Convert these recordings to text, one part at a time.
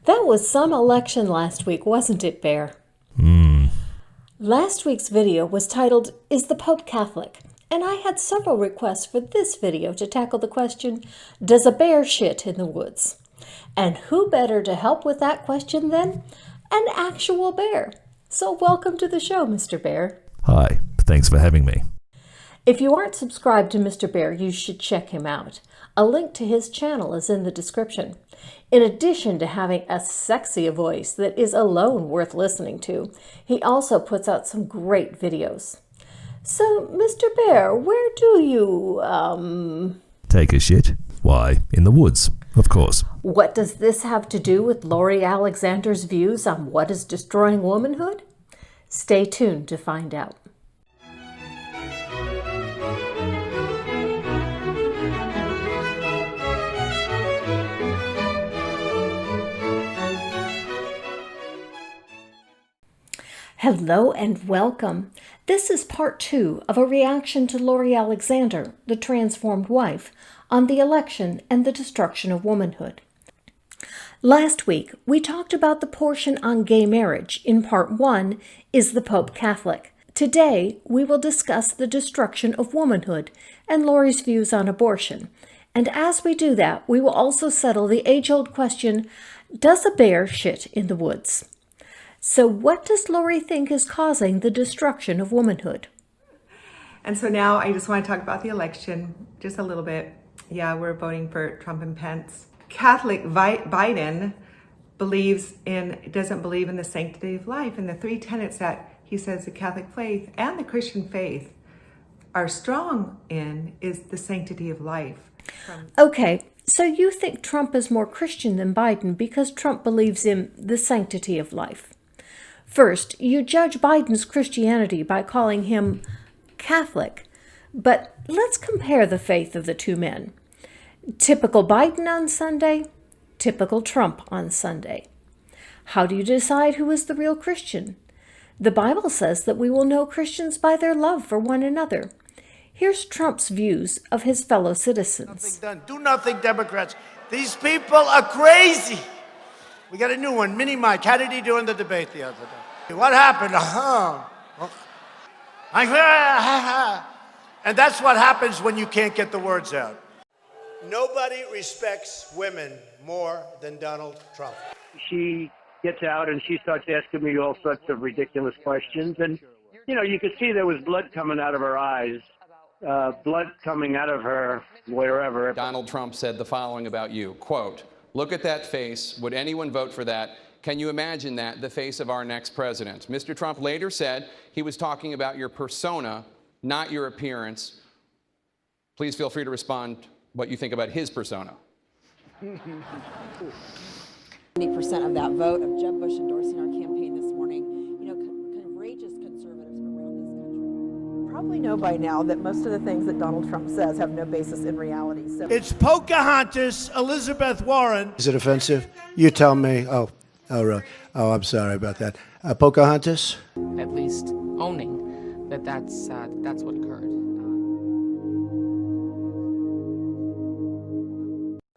That was some election last week, wasn't it, Bear? Last week's video was titled, Is the Pope Catholic? And I had several requests for this video to tackle the question, does a bear shit in the woods? And who better to help with that question than an actual bear? So welcome to the show, Mr. Bear. Hi, thanks for having me. If you aren't subscribed to Mr. Bear, you should check him out. A link to his channel is in the description. In addition to having a sexy voice that is alone worth listening to, he also puts out some great videos. So, Mr. Bear, where do you, Take a shit? Why, in the woods, of course. What does this have to do with Lori Alexander's views on what is destroying womanhood? Stay tuned to find out. Hello and welcome. This is part 2 of a reaction to Lori Alexander, the transformed wife, on the election and the destruction of womanhood. Last week, we talked about the portion on gay marriage. In part 1, Is the Pope Catholic? Today, we will discuss the destruction of womanhood and Lori's views on abortion. And as we do that, we will also settle the age-old question, does a bear shit in the woods? So what does Lori think is causing the destruction of womanhood? And so now I just want to talk about the election just a little bit. Yeah, we're voting for Trump and Pence. Catholic Biden doesn't believe in the sanctity of life, and the three tenets that he says the Catholic faith and the Christian faith are strong in is the sanctity of life. Okay, so you think Trump is more Christian than Biden because Trump believes in the sanctity of life. First, you judge Biden's Christianity by calling him Catholic, but let's compare the faith of the two men. Typical Biden on Sunday, typical Trump on Sunday. How do you decide who is the real Christian? The Bible says that we will know Christians by their love for one another. Here's Trump's views of his fellow citizens. Nothing done. Do nothing, Democrats. These people are crazy. We got a new one, Mini Mike. How did he do in the debate the other day? What happened? And that's what happens when you can't get the words out. Nobody respects women more than Donald Trump. She gets out and she starts asking me all sorts of ridiculous questions. And, you know, you could see there was blood coming out of her eyes, blood coming out of her wherever. Donald Trump said the following about you, quote, "Look at that face. Would anyone vote for that? Can you imagine that, the face of our next president?" Mr. Trump later said he was talking about your persona, not your appearance. Please feel free to respond what you think about his persona. 20% of that vote of Jeb Bush endorsing our campaign this morning. You know, courageous conservatives around this country probably know by now that most of the things that Donald Trump says have no basis in reality. So It's Pocahontas, Elizabeth Warren. Is it offensive? You tell me. Oh, really? Oh, I'm sorry about that. Pocahontas? At least owning that that's what occurred.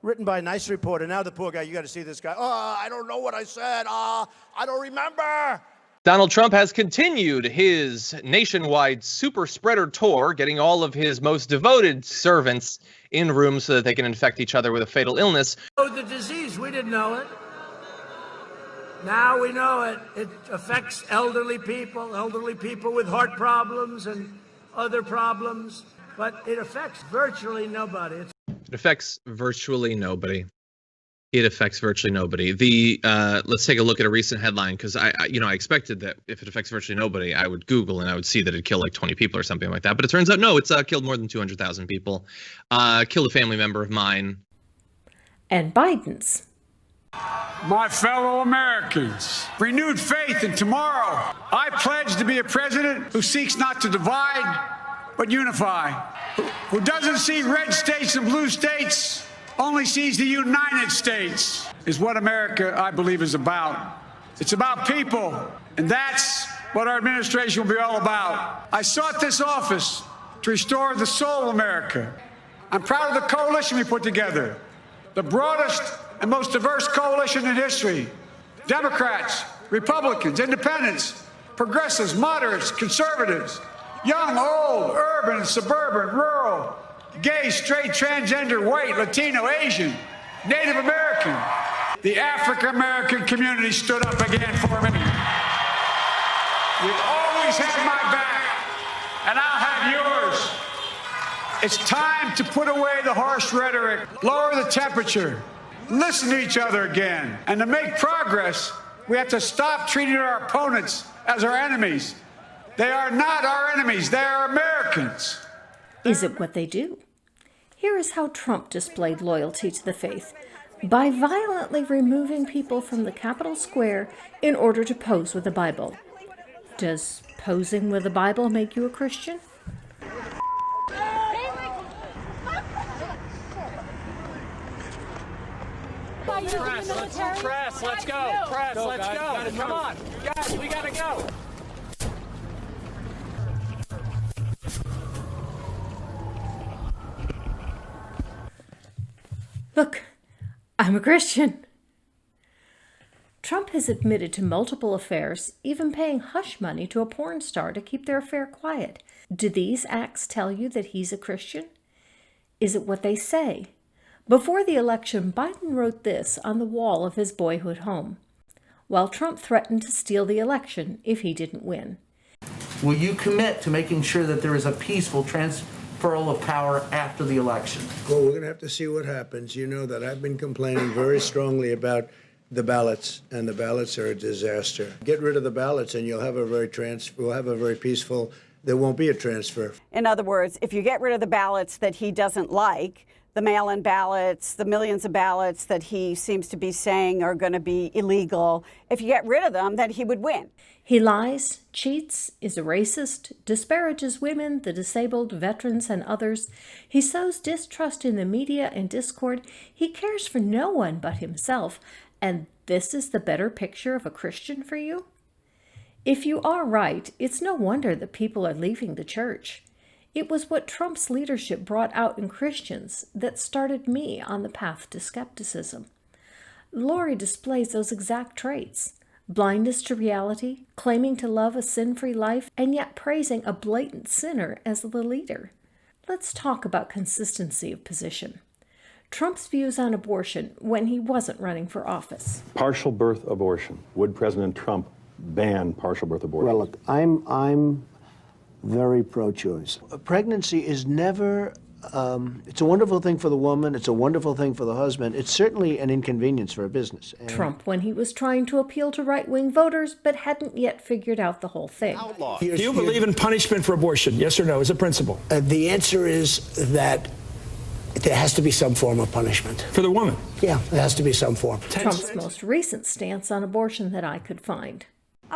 Written by a nice reporter. Now the poor guy, you got to see this guy. Oh, I don't know what I said. I don't remember. Donald Trump has continued his nationwide super spreader tour, getting all of his most devoted servants in rooms so that they can infect each other with a fatal illness. Oh, the disease, we didn't know it. Now we know it. It affects elderly people with heart problems and other problems, but it affects virtually nobody. It affects virtually nobody. It affects virtually nobody. Let's take a look at a recent headline, because I expected that if it affects virtually nobody, I would Google and I would see that it killed like 20 people or something like that. But it turns out, no, it's killed more than 200,000 people. Killed a family member of mine. And Biden's. My fellow Americans, renewed faith in tomorrow. I pledge to be a president who seeks not to divide, but unify. Who doesn't see red states and blue states, only sees the United States, is what America, I believe, is about. It's about people, and that's what our administration will be all about. I sought this office to restore the soul of America. I'm proud of the coalition we put together, the broadest and most diverse coalition in history. Democrats, Republicans, Independents, progressives, moderates, conservatives, young, old, urban, suburban, rural, gay, straight, transgender, white, Latino, Asian, Native American. The African American community stood up again for me. You've always had my back, and I'll have yours. It's time to put away the harsh rhetoric, lower the temperature, listen to each other again. And to make progress, we have to stop treating our opponents as our enemies. They are not our enemies, they are Americans. Is it what they do? Here is how Trump displayed loyalty to the faith, by violently removing people from the Capitol Square in order to pose with the Bible. Does posing with the Bible make you a Christian? Press, let's go. Press, let's go. Come on. Guys, we gotta go. Look, I'm a Christian. Trump has admitted to multiple affairs, even paying hush money to a porn star to keep their affair quiet. Do these acts tell you that he's a Christian? Is it what they say? Before the election, Biden wrote this on the wall of his boyhood home, while Trump threatened to steal the election if he didn't win. Will you commit to making sure that there is a peaceful transferal of power after the election? Well, we're going to have to see what happens. You know that I've been complaining very strongly about the ballots, and the ballots are a disaster. Get rid of the ballots, and we'll have a very peaceful. There won't be a transfer. In other words, if you get rid of the ballots that he doesn't like, the mail-in ballots, the millions of ballots that he seems to be saying are going to be illegal, if you get rid of them, then he would win. He lies, cheats, is a racist, disparages women, the disabled, veterans, and others. He sows distrust in the media and discord. He cares for no one but himself. And this is the better picture of a Christian for you? If you are right, it's no wonder that people are leaving the church. It was what Trump's leadership brought out in Christians that started me on the path to skepticism. Lori displays those exact traits: blindness to reality, claiming to love a sin-free life, and yet praising a blatant sinner as the leader. Let's talk about consistency of position. Trump's views on abortion when he wasn't running for office. Partial birth abortion. Would President Trump ban partial birth abortion? Well, look, I'm very pro-choice. Pregnancy is never, it's a wonderful thing for the woman, it's a wonderful thing for the husband, it's certainly an inconvenience for a business. And Trump, when he was trying to appeal to right-wing voters, but hadn't yet figured out the whole thing. Do you believe in punishment for abortion? Yes or no, as a principle? The answer is that there has to be some form of punishment. For the woman? Yeah, there has to be some form. Trump's most recent stance on abortion that I could find.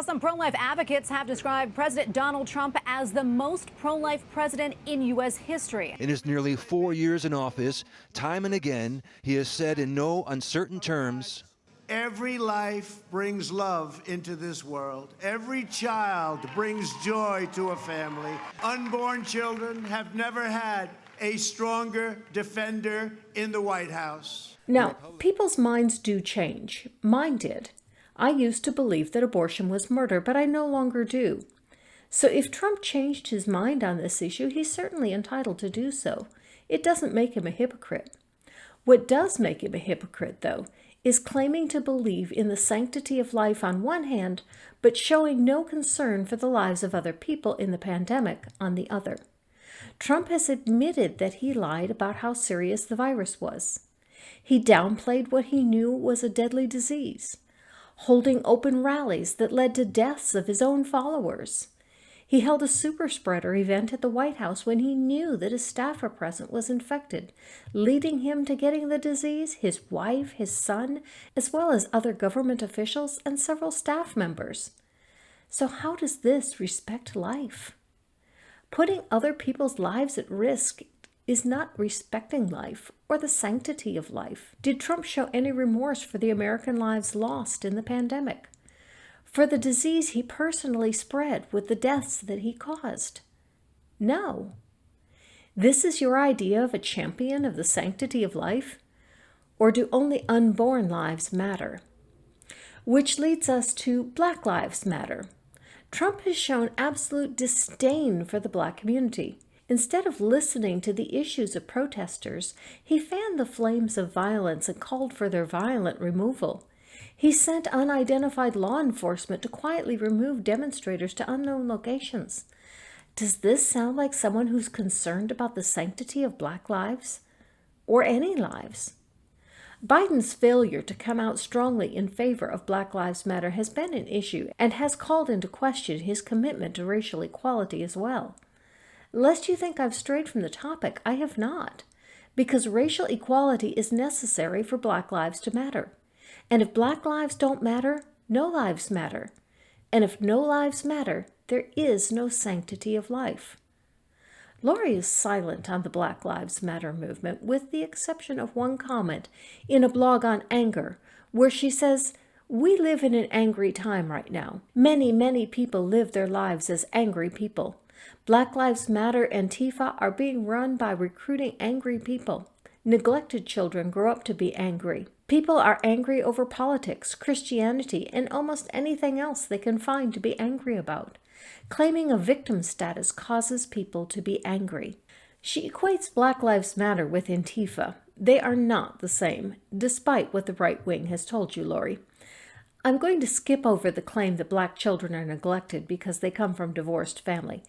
Some pro-life advocates have described President Donald Trump as the most pro-life president in U.S. history. In his nearly 4 years in office, time and again, he has said in no uncertain terms, Every life brings love into this world. Every child brings joy to a family. Unborn children have never had a stronger defender in the White House. Now, people's minds do change. Mine did. I used to believe that abortion was murder, but I no longer do. So if Trump changed his mind on this issue, he's certainly entitled to do so. It doesn't make him a hypocrite. What does make him a hypocrite, though, is claiming to believe in the sanctity of life on one hand, but showing no concern for the lives of other people in the pandemic on the other. Trump has admitted that he lied about how serious the virus was. He downplayed what he knew was a deadly disease, holding open rallies that led to deaths of his own followers. He held a super spreader event at the White House when he knew that a staffer present was infected, leading him to getting the disease, his wife, his son, as well as other government officials and several staff members. So how does this respect life? Putting other people's lives at risk is not respecting life or the sanctity of life. Did Trump show any remorse for the American lives lost in the pandemic? For the disease he personally spread with the deaths that he caused? No. This is your idea of a champion of the sanctity of life? Or do only unborn lives matter? Which leads us to Black Lives Matter. Trump has shown absolute disdain for the Black community. Instead of listening to the issues of protesters, he fanned the flames of violence and called for their violent removal. He sent unidentified law enforcement to quietly remove demonstrators to unknown locations. Does this sound like someone who's concerned about the sanctity of Black lives? Or any lives? Biden's failure to come out strongly in favor of Black Lives Matter has been an issue and has called into question his commitment to racial equality as well. Lest you think I've strayed from the topic, I have not, because racial equality is necessary for Black lives to matter. And if Black lives don't matter, no lives matter. And if no lives matter, there is no sanctity of life. Lori is silent on the Black Lives Matter movement, with the exception of one comment in a blog on anger, where she says, "We live in an angry time right now. Many people live their lives as angry people. Black Lives Matter and Antifa are being run by recruiting angry people. Neglected children grow up to be angry. People are angry over politics, Christianity, and almost anything else they can find to be angry about. Claiming a victim status causes people to be angry." She equates Black Lives Matter with Antifa. They are not the same, despite what the right wing has told you, Lori. I'm going to skip over the claim that Black children are neglected because they come from divorced family.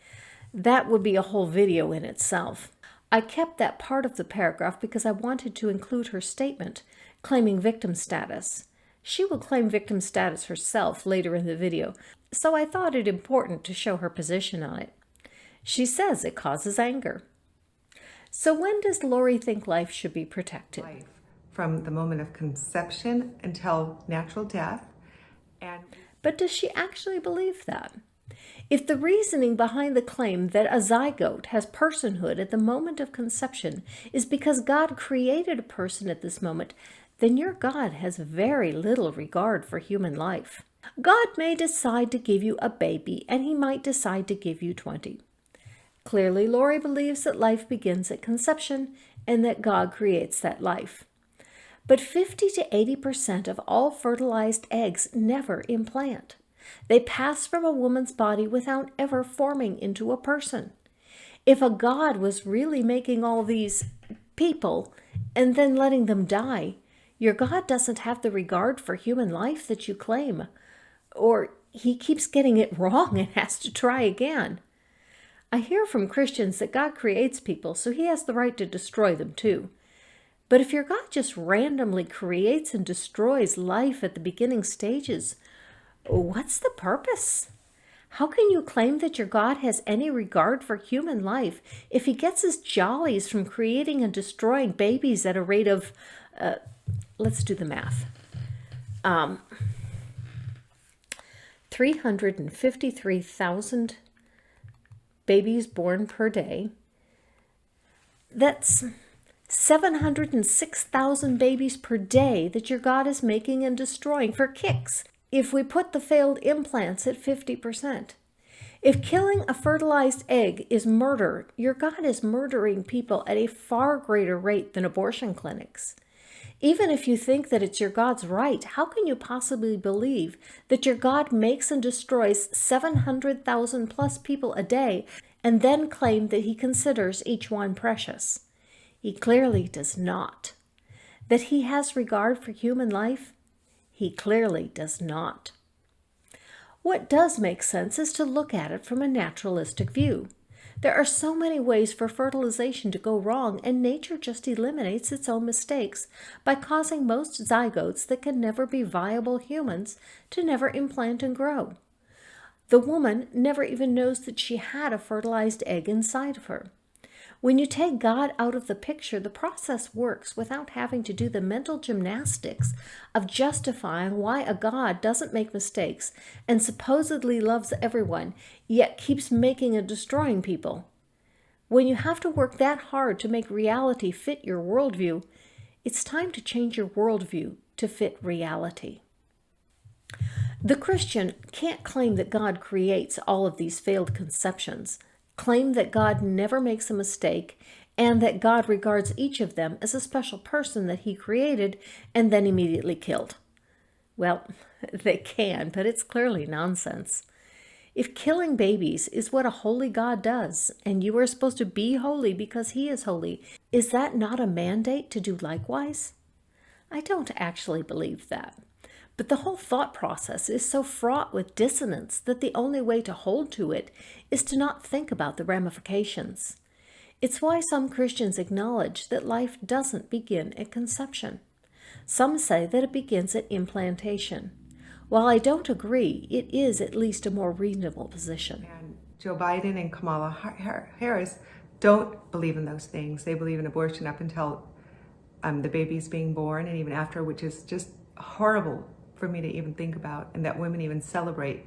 That would be a whole video in itself. I kept that part of the paragraph because I wanted to include her statement, claiming victim status. She will claim victim status herself later in the video, so I thought it important to show her position on it. She says it causes anger. So when does Lori think life should be protected? Life, from the moment of conception until natural death. But does she actually believe that? If the reasoning behind the claim that a zygote has personhood at the moment of conception is because God created a person at this moment, then your God has very little regard for human life. God may decide to give you a baby, and he might decide to give you 20. Clearly, Lori believes that life begins at conception and that God creates that life. But 50 to 80% of all fertilized eggs never implant. They pass from a woman's body without ever forming into a person. If a God was really making all these people and then letting them die, your God doesn't have the regard for human life that you claim. Or he keeps getting it wrong and has to try again. I hear from Christians that God creates people, so he has the right to destroy them too. But if your God just randomly creates and destroys life at the beginning stages, what's the purpose? How can you claim that your God has any regard for human life if he gets his jollies from creating and destroying babies at a rate of, let's do the math, 353,000 babies born per day? That's 706,000 babies per day that your God is making and destroying for kicks. If we put the failed implants at 50%. If killing a fertilized egg is murder, your God is murdering people at a far greater rate than abortion clinics. Even if you think that it's your God's right, how can you possibly believe that your God makes and destroys 700,000 plus people a day and then claim that he considers each one precious? He clearly does not. That he has regard for human life? He clearly does not. What does make sense is to look at it from a naturalistic view. There are so many ways for fertilization to go wrong, and nature just eliminates its own mistakes by causing most zygotes that can never be viable humans to never implant and grow. The woman never even knows that she had a fertilized egg inside of her. When you take God out of the picture, the process works without having to do the mental gymnastics of justifying why a God doesn't make mistakes and supposedly loves everyone, yet keeps making and destroying people. When you have to work that hard to make reality fit your worldview, it's time to change your worldview to fit reality. The Christian can't claim that God creates all of these failed conceptions, claim that God never makes a mistake, and that God regards each of them as a special person that he created and then immediately killed. Well, they can, but it's clearly nonsense. If killing babies is what a holy God does, and you are supposed to be holy because he is holy, is that not a mandate to do likewise? I don't actually believe that. But the whole thought process is so fraught with dissonance that the only way to hold to it is to not think about the ramifications. It's why some Christians acknowledge that life doesn't begin at conception. Some say that it begins at implantation. While I don't agree, it is at least a more reasonable position. And Joe Biden and Kamala Harris don't believe in those things. They believe in abortion up until the baby's being born and even after, which is just horrible for me to even think about, and that women even celebrate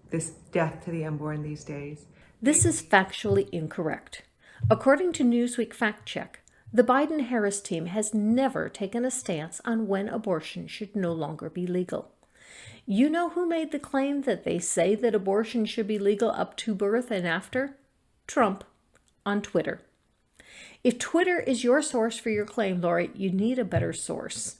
this death to the unborn these days. This is factually incorrect. According to Newsweek Fact Check, the Biden-Harris team has never taken a stance on when abortion should no longer be legal. You know who made the claim that they say that abortion should be legal up to birth and after? Trump, on Twitter. If Twitter is your source for your claim, Lori, you need a better source.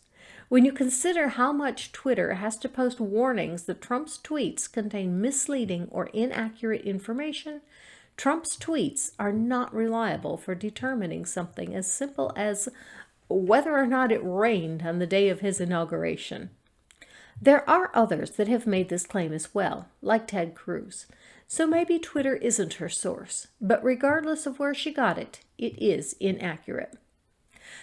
When you consider how much Twitter has to post warnings that Trump's tweets contain misleading or inaccurate information, Trump's tweets are not reliable for determining something as simple as whether or not it rained on the day of his inauguration. There are others that have made this claim as well, like Ted Cruz. So maybe Twitter isn't her source, but regardless of where she got it, it is inaccurate.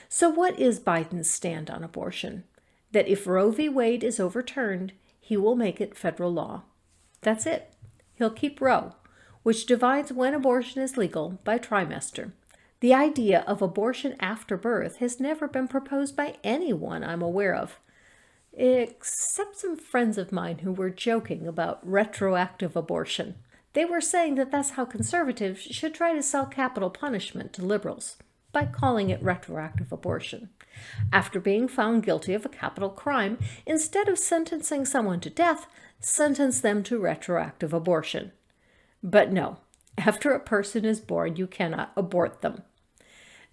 So what is Biden's stand on abortion? That if Roe v. Wade is overturned, he will make it federal law. That's it. He'll keep Roe, which divides when abortion is legal by trimester. The idea of abortion after birth has never been proposed by anyone I'm aware of, except some friends of mine who were joking about retroactive abortion. They were saying that that's how conservatives should try to sell capital punishment to liberals, by calling it retroactive abortion. After being found guilty of a capital crime, instead of sentencing someone to death, sentence them to retroactive abortion. But no, after a person is born, you cannot abort them.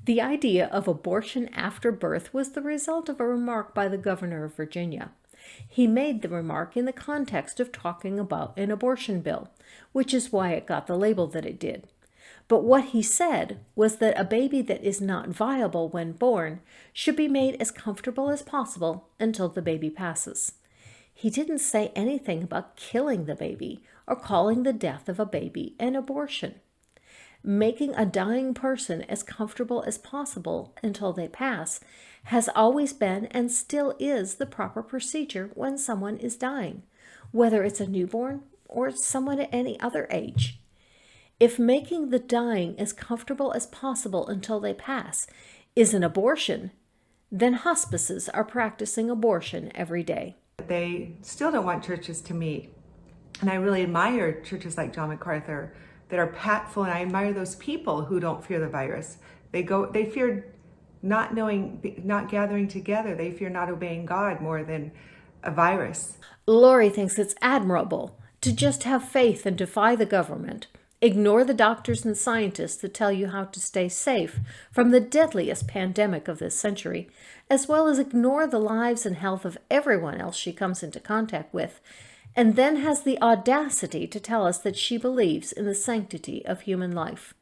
The idea of abortion after birth was the result of a remark by the governor of Virginia. He made the remark in the context of talking about an abortion bill, which is why it got the label that it did. But what he said was that a baby that is not viable when born should be made as comfortable as possible until the baby passes. He didn't say anything about killing the baby or calling the death of a baby an abortion. Making a dying person as comfortable as possible until they pass has always been and still is the proper procedure when someone is dying, whether it's a newborn or someone at any other age. If making the dying as comfortable as possible until they pass is an abortion, then hospices are practicing abortion every day. They still don't want churches to meet. And I really admire churches like John MacArthur that are packed full, and I admire those people who don't fear the virus. They fear not gathering together. They fear not obeying God more than a virus. Lori thinks it's admirable to just have faith and defy the government. Ignore the doctors and scientists that tell you how to stay safe from the deadliest pandemic of this century, as well as ignore the lives and health of everyone else she comes into contact with, and then has the audacity to tell us that she believes in the sanctity of human life.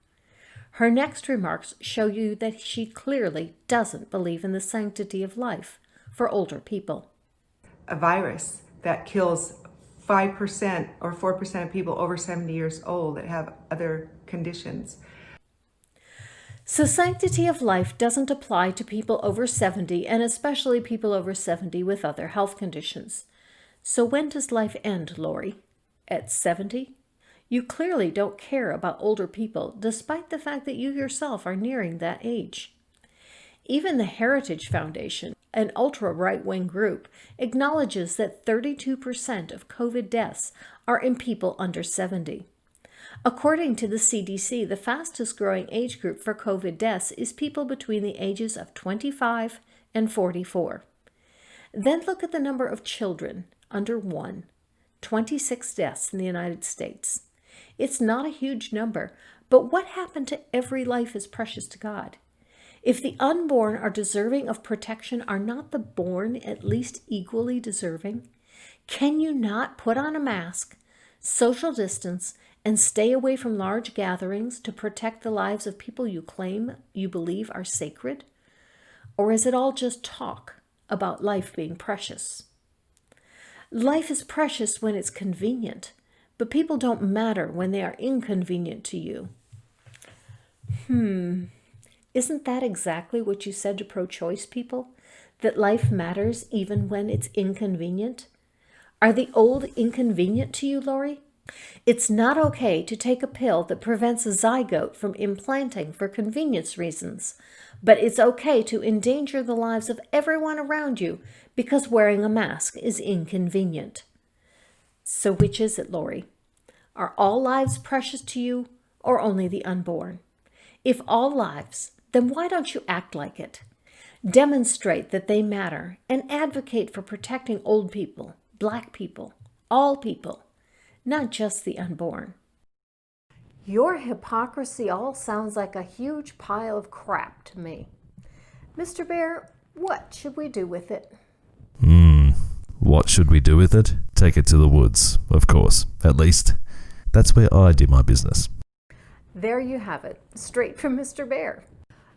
Her next remarks show you that she clearly doesn't believe in the sanctity of life for older people. A virus that kills 5% or 4% of people over 70 years old that have other conditions. So sanctity of life doesn't apply to people over 70, and especially people over 70 with other health conditions. So when does life end, Lori? At 70? You clearly don't care about older people, despite the fact that you yourself are nearing that age. Even the Heritage Foundation, an ultra-right-wing group, acknowledges that 32% of COVID deaths are in people under 70. According to the CDC, the fastest-growing age group for COVID deaths is people between the ages of 25 and 44. Then look at the number of children under 1, 26 deaths in the United States. It's not a huge number, but what happened to every life is precious to God? If the unborn are deserving of protection, are not the born at least equally deserving? Can you not put on a mask, social distance, and stay away from large gatherings to protect the lives of people you claim you believe are sacred? Or is it all just talk about life being precious? Life is precious when it's convenient, but people don't matter when they are inconvenient to you. Isn't that exactly what you said to pro-choice people? That life matters even when it's inconvenient? Are the old inconvenient to you, Lori? It's not okay to take a pill that prevents a zygote from implanting for convenience reasons, but it's okay to endanger the lives of everyone around you because wearing a mask is inconvenient. So which is it, Lori? Are all lives precious to you or only the unborn? If all lives, then why don't you act like it? Demonstrate that they matter and advocate for protecting old people, Black people, all people, not just the unborn. Your hypocrisy all sounds like a huge pile of crap to me. Mr. Bear, what should we do with it? What should we do with it? Take it to the woods, of course. At least, that's where I do my business. There you have it, straight from Mr. Bear.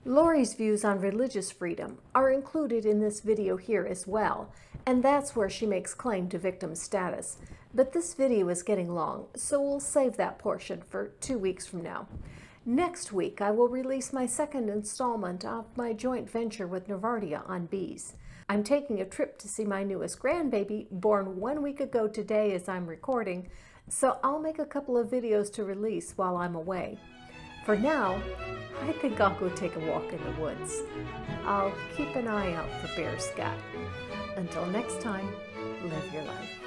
Lori's views on religious freedom are included in this video here as well, and that's where she makes claim to victim status. But this video is getting long, so we'll save that portion for 2 weeks from now. Next week, I will release my second installment of my joint venture with Novartia on bees. I'm taking a trip to see my newest grandbaby, born 1 week ago today as I'm recording, so I'll make a couple of videos to release while I'm away. For now, I think I'll go take a walk in the woods. I'll keep an eye out for Bear Scat. Until next time, live your life.